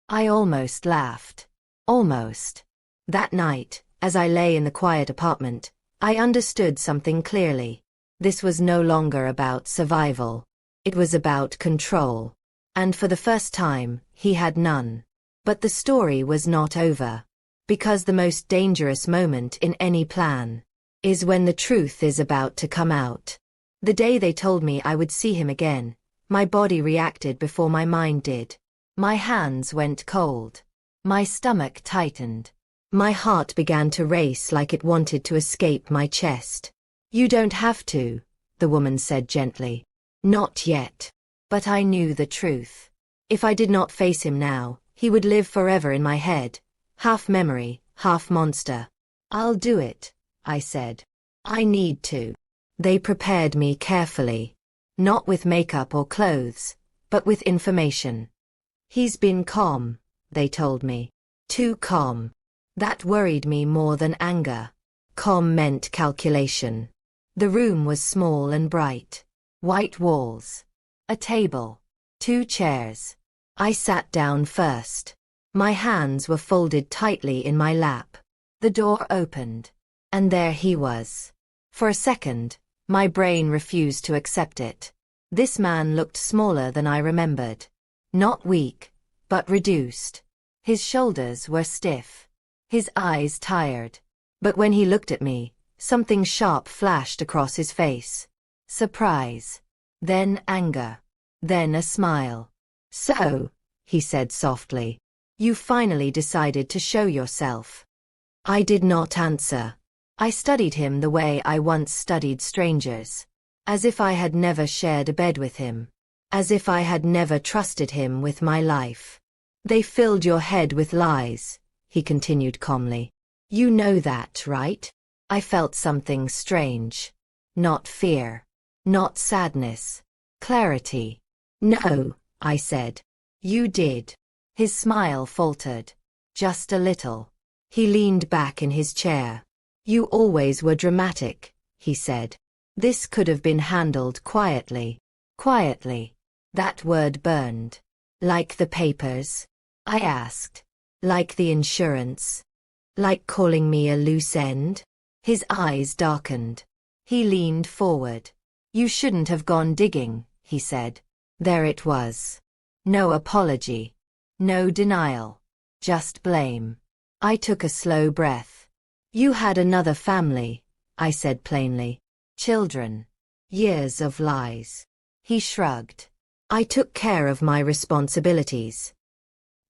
I almost laughed. Almost. That night, as I lay in the quiet apartment, I understood something clearly. This was no longer about survival. It was about control. And for the first time, he had none. But the story was not over. Because the most dangerous moment in any plan is when the truth is about to come out. The day they told me I would see him again, my body reacted before my mind did. My hands went cold. My stomach tightened. My heart began to race like it wanted to escape my chest. You don't have to, the woman said gently. Not yet. But I knew the truth. If I did not face him now, he would live forever in my head. Half memory, half monster. I'll do it, I said. I need to. They prepared me carefully. Not with makeup or clothes, but with information. He's been calm, they told me. Too calm. That worried me more than anger. Calm meant calculation. The room was small and bright. White walls. A table. 2 chairs. I sat down first. My hands were folded tightly in my lap. The door opened. And there he was. For a second, my brain refused to accept it. This man looked smaller than I remembered. Not weak, but reduced. His shoulders were stiff. His eyes tired. But when he looked at me, something sharp flashed across his face. Surprise. Then anger. Then a smile. So, he said softly, you finally decided to show yourself. I did not answer. I studied him the way I once studied strangers. As if I had never shared a bed with him. As if I had never trusted him with my life. They filled your head with lies, he continued calmly. You know that, right? I felt something strange. Not fear. Not sadness. Clarity. No, I said. You did. His smile faltered. Just a little. He leaned back in his chair. You always were dramatic, he said. This could have been handled quietly. Quietly. That word burned. Like the papers? I asked. Like the insurance? Like calling me a loose end? His eyes darkened. He leaned forward. You shouldn't have gone digging, he said. There it was. No apology. No denial. Just blame. I took a slow breath. You had another family, I said plainly. Children. Years of lies. He shrugged. I took care of my responsibilities.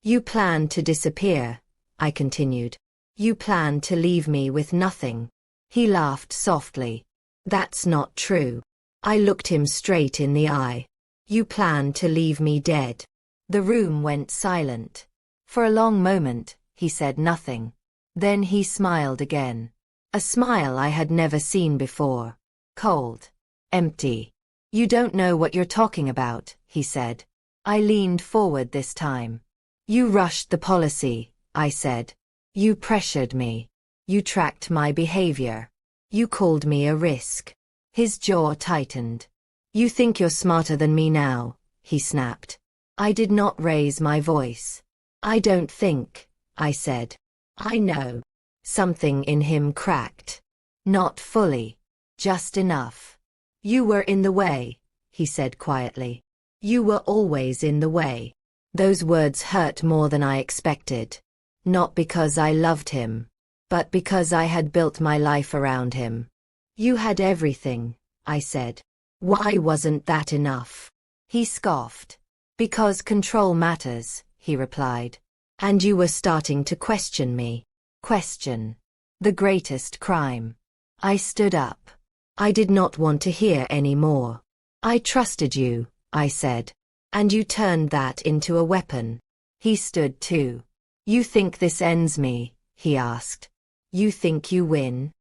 You planned to disappear, I continued. You planned to leave me with nothing. He laughed softly. That's not true. I looked him straight in the eye. You planned to leave me dead. The room went silent. For a long moment, he said nothing. Then he smiled again. A smile I had never seen before. Cold. Empty. You don't know what you're talking about, he said. I leaned forward this time. You rushed the policy, I said. You pressured me. You tracked my behavior. You called me a risk. His jaw tightened. You think you're smarter than me now, he snapped. I did not raise my voice. I don't think, I said. I know. Something in him cracked. Not fully. Just enough. You were in the way, he said quietly. You were always in the way. Those words hurt more than I expected. Not because I loved him, but because I had built my life around him. You had everything, I said. Why wasn't that enough? He scoffed. Because control matters, he replied. And you were starting to question me. Question. The greatest crime. I stood up. I did not want to hear any more. I trusted you, I said. And you turned that into a weapon. He stood too. You think this ends me? He asked. You think you win?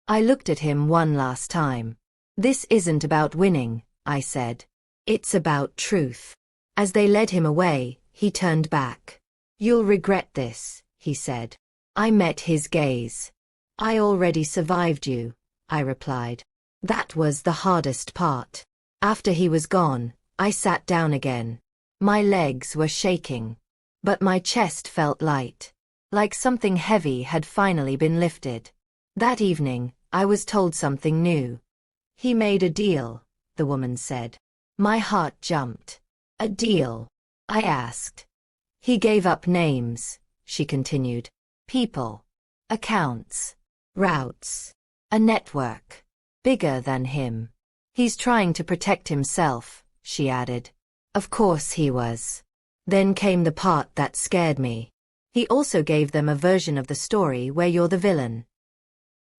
I looked at him one last time. This isn't about winning, I said. It's about truth. As they led him away, he turned back. You'll regret this, he said. I met his gaze. I already survived you, I replied. That was the hardest part. After he was gone, I sat down again. My legs were shaking, but my chest felt light, like something heavy had finally been lifted. That evening, I was told something new. He made a deal, the woman said. My heart jumped. A deal? I asked. He gave up names, she continued. People. Accounts. Routes. A network. Bigger than him. He's trying to protect himself, she added. Of course he was. Then came the part that scared me. He also gave them a version of the story where you're the villain.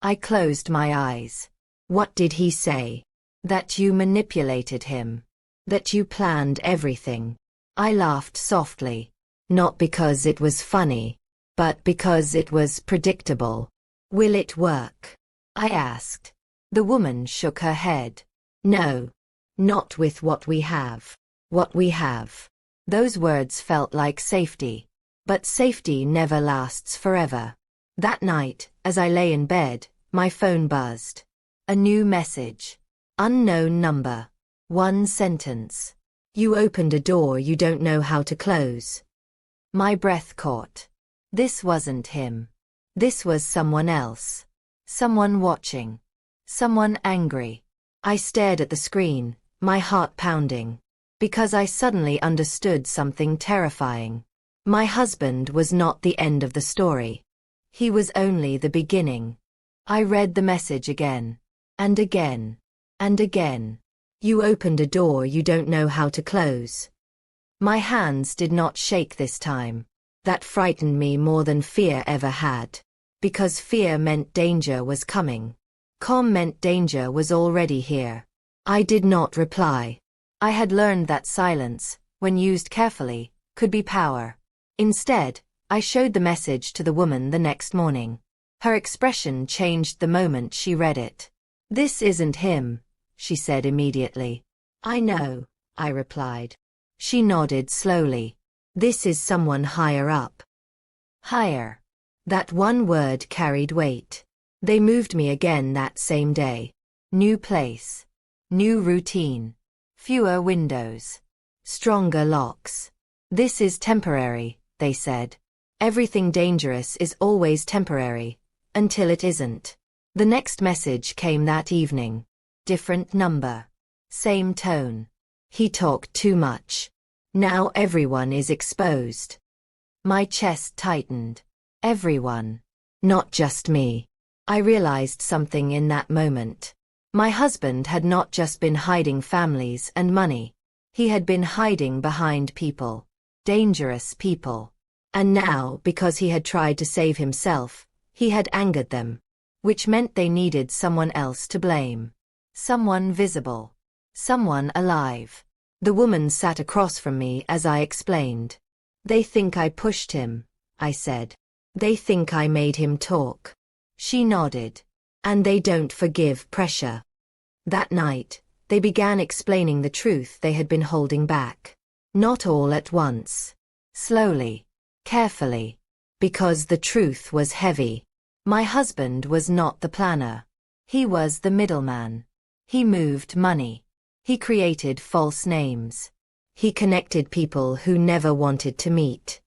I closed my eyes. What did he say? That you manipulated him. That you planned everything. I laughed softly. Not because it was funny, but because it was predictable. Will it work? I asked. The woman shook her head. No. Not with what we have. What we have. Those words felt like safety. But safety never lasts forever. That night, as I lay in bed, my phone buzzed. A new message. Unknown number. One sentence. You opened a door you don't know how to close. My breath caught. This wasn't him. This was someone else. Someone watching. Someone angry. I stared at the screen, my heart pounding. Because I suddenly understood something terrifying. My husband was not the end of the story. He was only the beginning. I read the message again. And again. And again. You opened a door you don't know how to close. My hands did not shake this time. That frightened me more than fear ever had. Because fear meant danger was coming. Calm meant danger was already here. I did not reply. I had learned that silence, when used carefully, could be power. Instead, I showed the message to the woman the next morning. Her expression changed the moment she read it. This isn't him, she said immediately. I know, I replied. She nodded slowly. This is someone higher up. Higher. That one word carried weight. They moved me again that same day. New place. New routine. Fewer windows. Stronger locks. This is temporary, they said. Everything dangerous is always temporary. Until it isn't. The next message came that evening. Different number. Same tone. He talked too much. Now everyone is exposed. My chest tightened. Everyone. Not just me. I realized something in that moment. My husband had not just been hiding families and money. He had been hiding behind people. Dangerous people. And now, because he had tried to save himself, he had angered them. Which meant they needed someone else to blame. Someone visible. Someone alive. The woman sat across from me as I explained. They think I pushed him, I said. They think I made him talk. She nodded. And they don't forgive pressure. That night, they began explaining the truth they had been holding back. Not all at once. Slowly. Carefully. Because the truth was heavy. My husband was not the planner. He was the middleman. He moved money. He created false names. He connected people who never wanted to meet.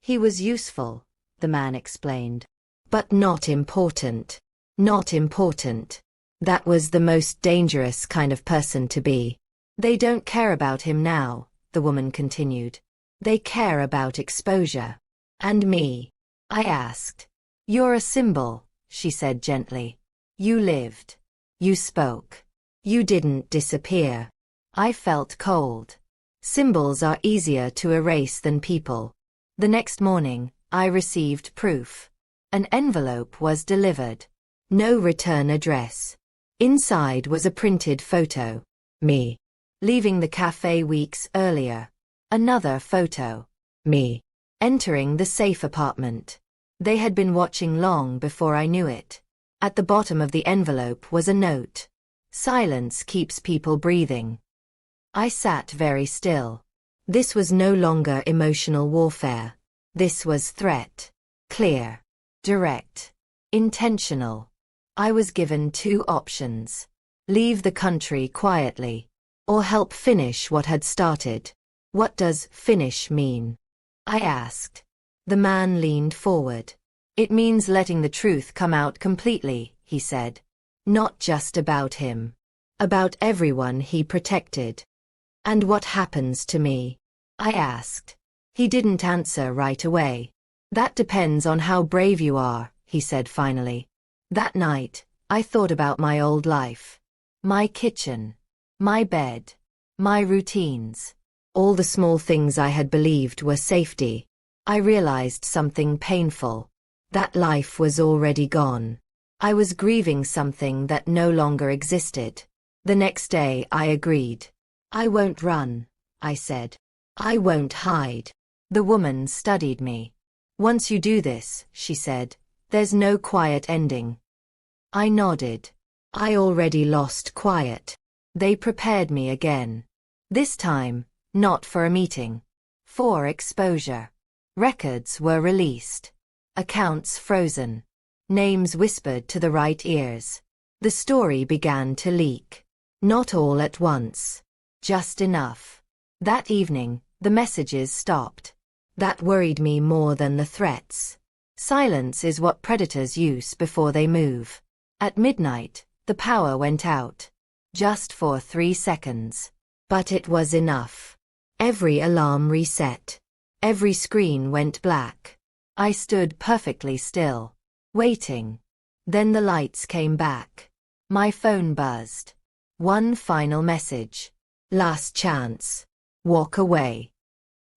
He was useful, the man explained. But not important. Not important. That was the most dangerous kind of person to be. They don't care about him now, the woman continued. They care about exposure. And me? I asked. You're a symbol, she said gently. You lived. You spoke. You didn't disappear. I felt cold. Symbols are easier to erase than people. The next morning, I received proof. An envelope was delivered. No return address. Inside was a printed photo. Me. Leaving the cafe weeks earlier. Another photo. Me. Entering the safe apartment. They had been watching long before I knew it. At the bottom of the envelope was a note. Silence keeps people breathing. I sat very still. This was no longer emotional warfare. This was threat. Clear. Direct. Intentional. I was given two options. Leave the country quietly. Or help finish what had started. What does finish mean? I asked. The man leaned forward. It means letting the truth come out completely, he said. Not just about him. About everyone he protected. And what happens to me? I asked. He didn't answer right away. That depends on how brave you are, he said finally. That night, I thought about my old life. My kitchen. My bed. My routines. All the small things I had believed were safety. I realized something painful. That life was already gone. I was grieving something that no longer existed. The next day I agreed. I won't run, I said. I won't hide. The woman studied me. Once you do this, she said, there's no quiet ending. I nodded. I already lost quiet. They prepared me again. This time, not for a meeting. For exposure. Records were released. Accounts frozen. Names whispered to the right ears. The story began to leak. Not all at once. Just enough. That evening, the messages stopped. That worried me more than the threats. Silence is what predators use before they move. At midnight, the power went out. Just for 3 seconds. But it was enough. Every alarm reset. Every screen went black. I stood perfectly still. Waiting. Then the lights came back. My phone buzzed. One final message. Last chance. Walk away.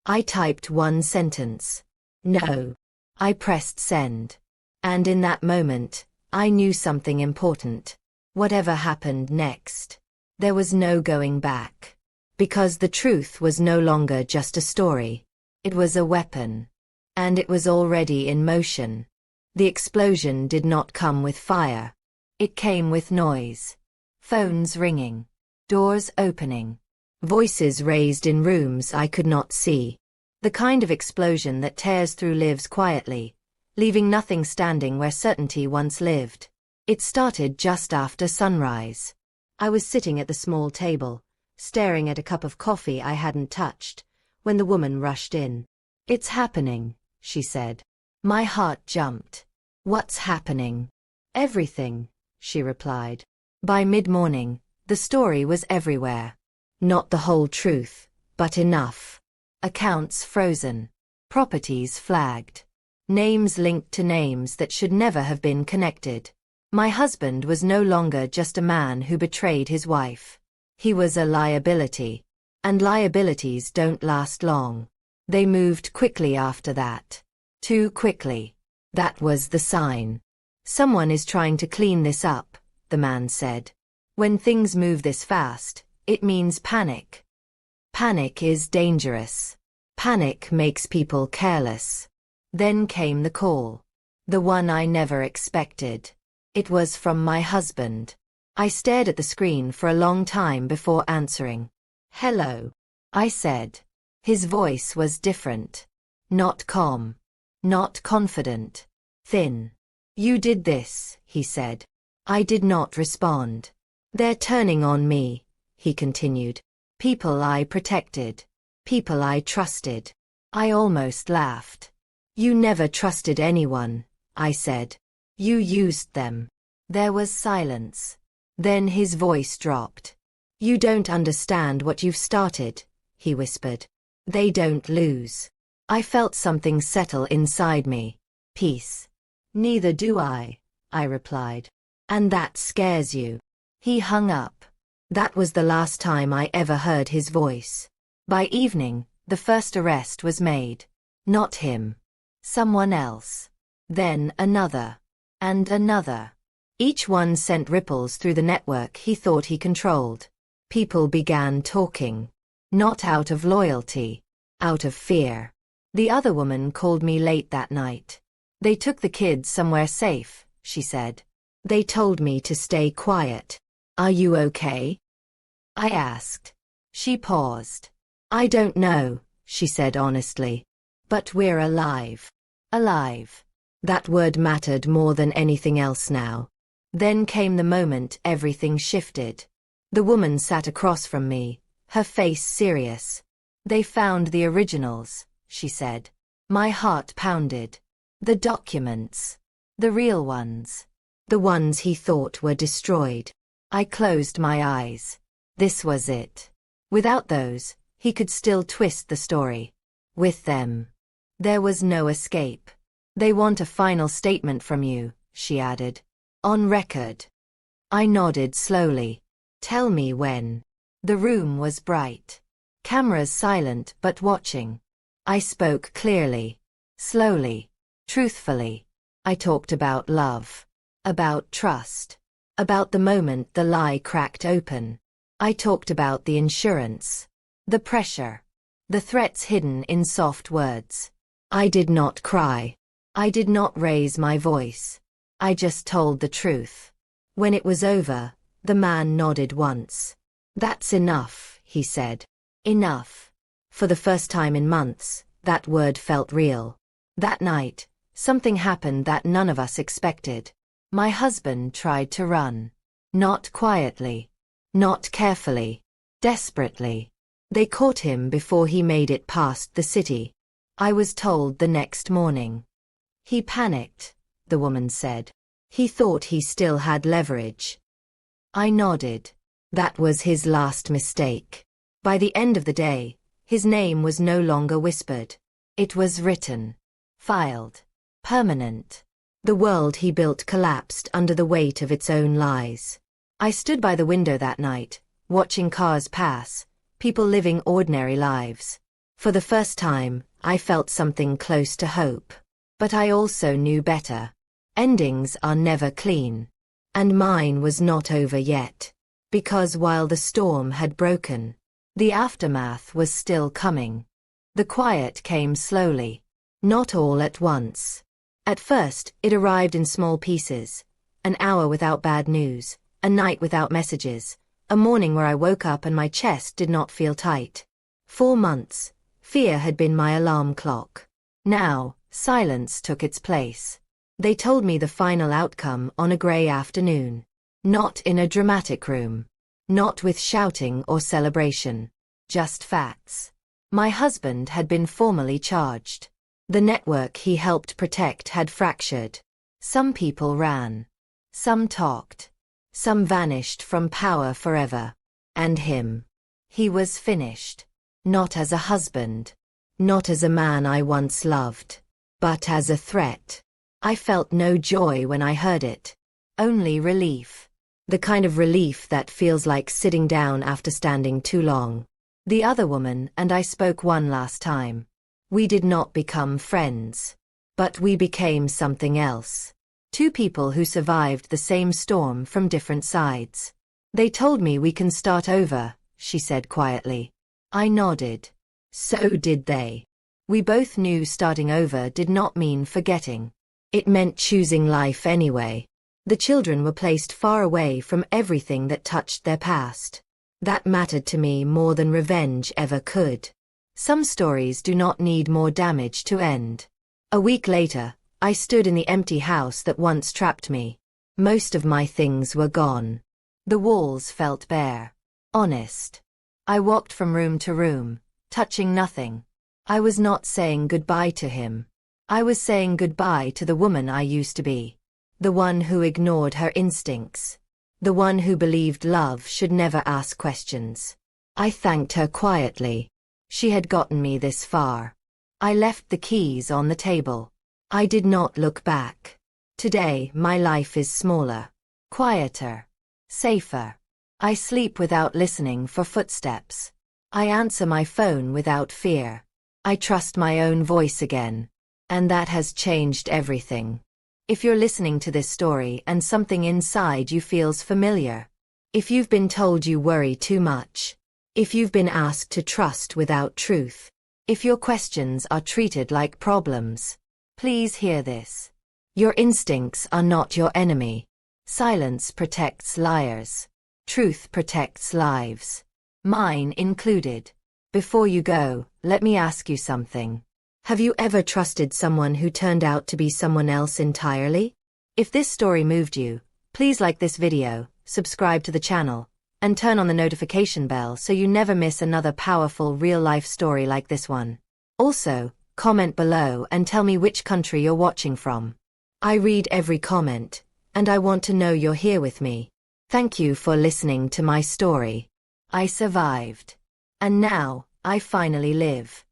I typed one sentence. No. I pressed send. And in that moment, I knew something important. Whatever happened next, there was no going back. Because the truth was no longer just a story. It was a weapon. And it was already in motion. The explosion did not come with fire. It came with noise. Phones ringing. Doors opening. Voices raised in rooms I could not see. The kind of explosion that tears through lives quietly, leaving nothing standing where certainty once lived. It started just after sunrise. I was sitting at the small table, staring at a cup of coffee I hadn't touched, when the woman rushed in. It's happening, she said. My heart jumped. What's happening? Everything, she replied. By mid-morning, the story was everywhere. Not the whole truth, but enough. Accounts frozen. Properties flagged. Names linked to names that should never have been connected. My husband was no longer just a man who betrayed his wife. He was a liability. And liabilities don't last long. They moved quickly after that. Too quickly. That was the sign. Someone is trying to clean this up, the man said. When things move this fast, it means panic. Panic is dangerous. Panic makes people careless. Then came the call. The one I never expected. It was from my husband. I stared at the screen for a long time before answering. Hello, I said. His voice was different. Not calm. Not confident. Thin. You did this, he said. I did not respond. They're turning on me, he continued. People I protected. People I trusted. I almost laughed. You never trusted anyone, I said. You used them. There was silence. Then his voice dropped. You don't understand what you've started, he whispered. They don't lose. I felt something settle inside me. Peace. Neither do I replied. And that scares you. He hung up. That was the last time I ever heard his voice. By evening, the first arrest was made. Not him. Someone else. Then another. And another. Each one sent ripples through the network he thought he controlled. People began talking. Not out of loyalty. Out of fear. The other woman called me late that night. They took the kids somewhere safe, she said. They told me to stay quiet. Are you okay? I asked. She paused. I don't know, she said honestly. But we're alive. Alive. That word mattered more than anything else now. Then came the moment everything shifted. The woman sat across from me, her face serious. They found the originals, she said. My heart pounded. The documents. The real ones. The ones he thought were destroyed. I closed my eyes. This was it. Without those, he could still twist the story. With them, there was no escape. They want a final statement from you, she added. On record. I nodded slowly. Tell me when. The room was bright. Cameras silent but watching. I spoke clearly. Slowly. Truthfully. I talked about love. About trust. About the moment the lie cracked open. I talked about the insurance. The pressure. The threats hidden in soft words. I did not cry. I did not raise my voice. I just told the truth. When it was over, the man nodded once. That's enough, he said. Enough. For the first time in months, that word felt real. That night, something happened that none of us expected. My husband tried to run. Not quietly. Not carefully. Desperately. They caught him before he made it past the city. I was told the next morning. He panicked, the woman said. He thought he still had leverage. I nodded. That was his last mistake. By the end of the day, his name was no longer whispered. It was written. Filed. Permanent. The world he built collapsed under the weight of its own lies. I stood by the window that night, watching cars pass, people living ordinary lives. For the first time, I felt something close to hope. But I also knew better. Endings are never clean. And mine was not over yet. Because while the storm had broken, the aftermath was still coming. The quiet came slowly. Not all at once. At first, it arrived in small pieces. An hour without bad news, a night without messages, a morning where I woke up and my chest did not feel tight. 4 months. Fear had been my alarm clock. Now, silence took its place. They told me the final outcome on a grey afternoon. Not in a dramatic room. Not with shouting or celebration. Just facts. My husband had been formally charged. The network he helped protect had fractured. Some people ran. Some talked. Some vanished from power forever. And him. He was finished. Not as a husband. Not as a man I once loved. But as a threat. I felt no joy when I heard it. Only relief. The kind of relief that feels like sitting down after standing too long. The other woman and I spoke one last time. We did not become friends. But we became something else. 2 people who survived the same storm from different sides. They told me we can start over, she said quietly. I nodded. So did they. We both knew starting over did not mean forgetting. It meant choosing life anyway. The children were placed far away from everything that touched their past. That mattered to me more than revenge ever could. Some stories do not need more damage to end. A week later, I stood in the empty house that once trapped me. Most of my things were gone. The walls felt bare. Honest. I walked from room to room, touching nothing. I was not saying goodbye to him. I was saying goodbye to the woman I used to be. The one who ignored her instincts. The one who believed love should never ask questions. I thanked her quietly. She had gotten me this far. I left the keys on the table. I did not look back. Today, my life is smaller, quieter, safer. I sleep without listening for footsteps. I answer my phone without fear. I trust my own voice again. And that has changed everything. If you're listening to this story and something inside you feels familiar, if you've been told you worry too much, if you've been asked to trust without truth, if your questions are treated like problems, please hear this. Your instincts are not your enemy. Silence protects liars. Truth protects lives. Mine included. Before you go, let me ask you something. Have you ever trusted someone who turned out to be someone else entirely? If this story moved you, please like this video, subscribe to the channel, and turn on the notification bell so you never miss another powerful real-life story like this one. Also, comment below and tell me which country you're watching from. I read every comment, and I want to know you're here with me. Thank you for listening to my story. I survived. And now, I finally live.